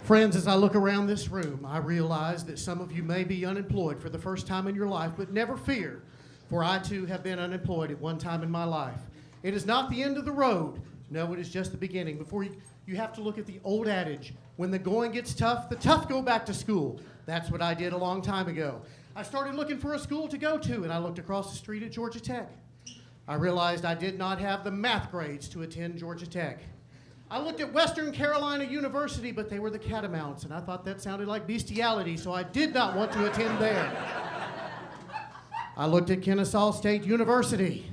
Friends, as I look around this room, I realize that some of you may be unemployed for the first time in your life, but never fear, for I too have been unemployed at one time in my life. It is not the end of the road. No, it is just the beginning. Before you have to look at the old adage, when the going gets tough, the tough go back to school. That's what I did a long time ago. I started looking for a school to go to, and I looked across the street at Georgia Tech. I realized I did not have the math grades to attend Georgia Tech. I looked at Western Carolina University, but they were the Catamounts, and I thought that sounded like bestiality, so I did not want to attend there. I looked at Kennesaw State University,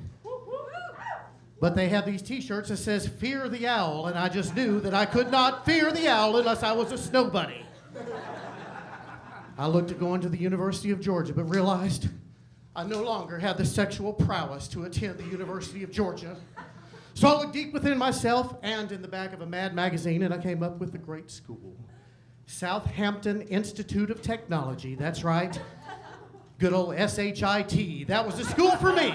but they have these t-shirts that says, "Fear the Owl," and I just knew that I could not fear the owl unless I was a snow bunny. I looked at going to the University of Georgia, but realized I no longer had the sexual prowess to attend the University of Georgia. So I looked deep within myself and in the back of a Mad magazine, and I came up with a great school. Southampton Institute of Technology. That's right. Good old SHIT. That was the school for me.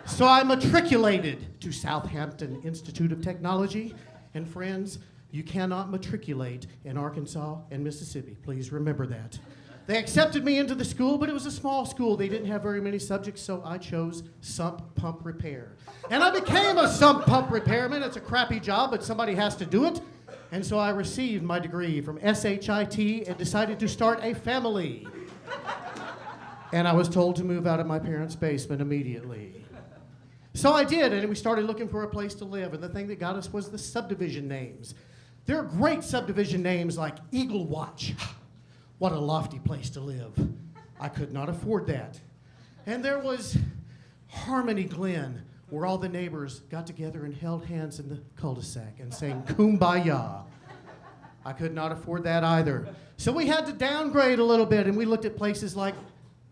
So I matriculated to Southampton Institute of Technology. And friends, you cannot matriculate in Arkansas and Mississippi. Please remember that. They accepted me into the school, but it was a small school. They didn't have very many subjects, so I chose sump pump repair. And I became a sump pump repairman. It's a crappy job, but somebody has to do it. And so I received my degree from SHIT and decided to start a family. And I was told to move out of my parents' basement immediately. So I did, and we started looking for a place to live. And the thing that got us was the subdivision names. There are great subdivision names like Eagle Watch. What a lofty place to live. I could not afford that. And there was Harmony Glen, where all the neighbors got together and held hands in the cul-de-sac and sang Kumbaya. I could not afford that either. So we had to downgrade a little bit, and we looked at places like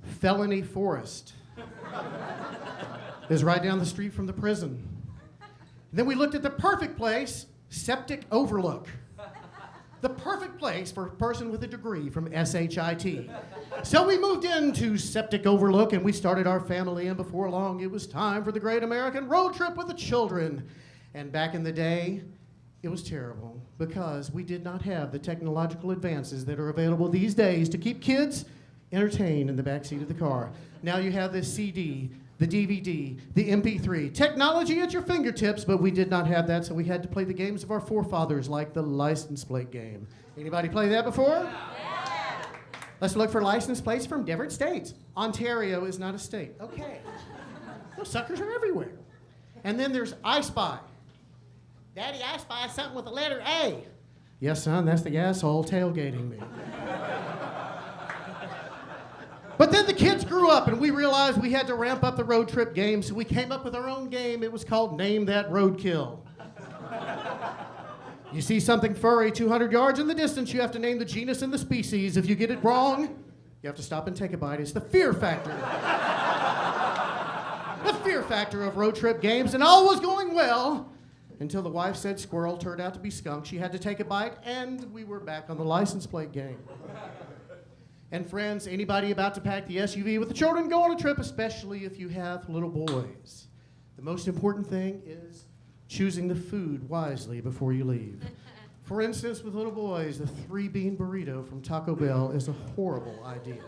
Felony Forest. It was right down the street from the prison. Then we looked at the perfect place, Septic Overlook. The perfect place for a person with a degree from SHIT. So we moved into Septic Overlook and we started our family, and before long it was time for the great American road trip with the children. And back in the day, it was terrible because we did not have the technological advances that are available these days to keep kids entertained in the backseat of the car. Now you have the CD, the DVD, the MP3, technology at your fingertips, but we did not have that, so we had to play the games of our forefathers, like the license plate game. Anybody play that before? Yeah. Let's look for license plates from different states. Ontario is not a state. Okay. Those suckers are everywhere. And then there's I Spy. Daddy, I spy something with the letter A. Yes, son, that's the asshole tailgating me. But then the kids grew up, and we realized we had to ramp up the road trip game, so we came up with our own game. It was called Name That Roadkill. You see something furry 200 yards in the distance, you have to name the genus and the species. If you get it wrong, you have to stop and take a bite. It's the fear factor. The fear factor of road trip games, and all was going well until the wife said squirrel turned out to be skunk. She had to take a bite, and we were back on the license plate game. And friends, anybody about to pack the SUV with the children, go on a trip, especially if you have little boys. The most important thing is choosing the food wisely before you leave. For instance, with little boys, the 3-bean burrito from Taco Bell is a horrible idea.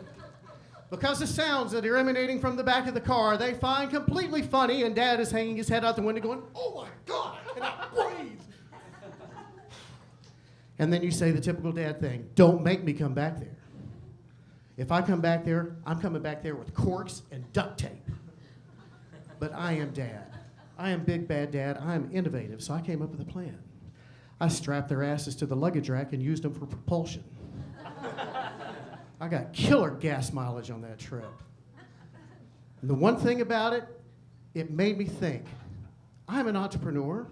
Because the sounds that are emanating from the back of the car, they find completely funny, and Dad is hanging his head out the window going, "Oh my God, I cannot breathe." And then you say the typical dad thing, "Don't make me come back there. If I come back there, I'm coming back there with corks and duct tape." But I am Dad. I am big bad Dad. I am innovative, so I came up with a plan. I strapped their asses to the luggage rack and used them for propulsion. I got killer gas mileage on that trip. And the one thing about it, it made me think. I'm an entrepreneur.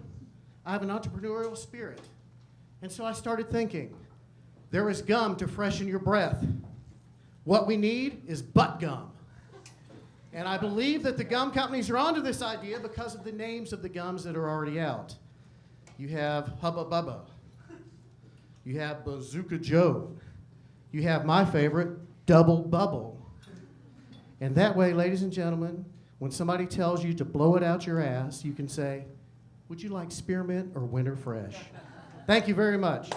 I have an entrepreneurial spirit. And so I started thinking, there is gum to freshen your breath. What we need is butt gum. And I believe that the gum companies are onto this idea because of the names of the gums that are already out. You have Hubba Bubba. You have Bazooka Joe. You have my favorite, Double Bubble. And that way, ladies and gentlemen, when somebody tells you to blow it out your ass, you can say, "Would you like spearmint or winter fresh?" Thank you very much.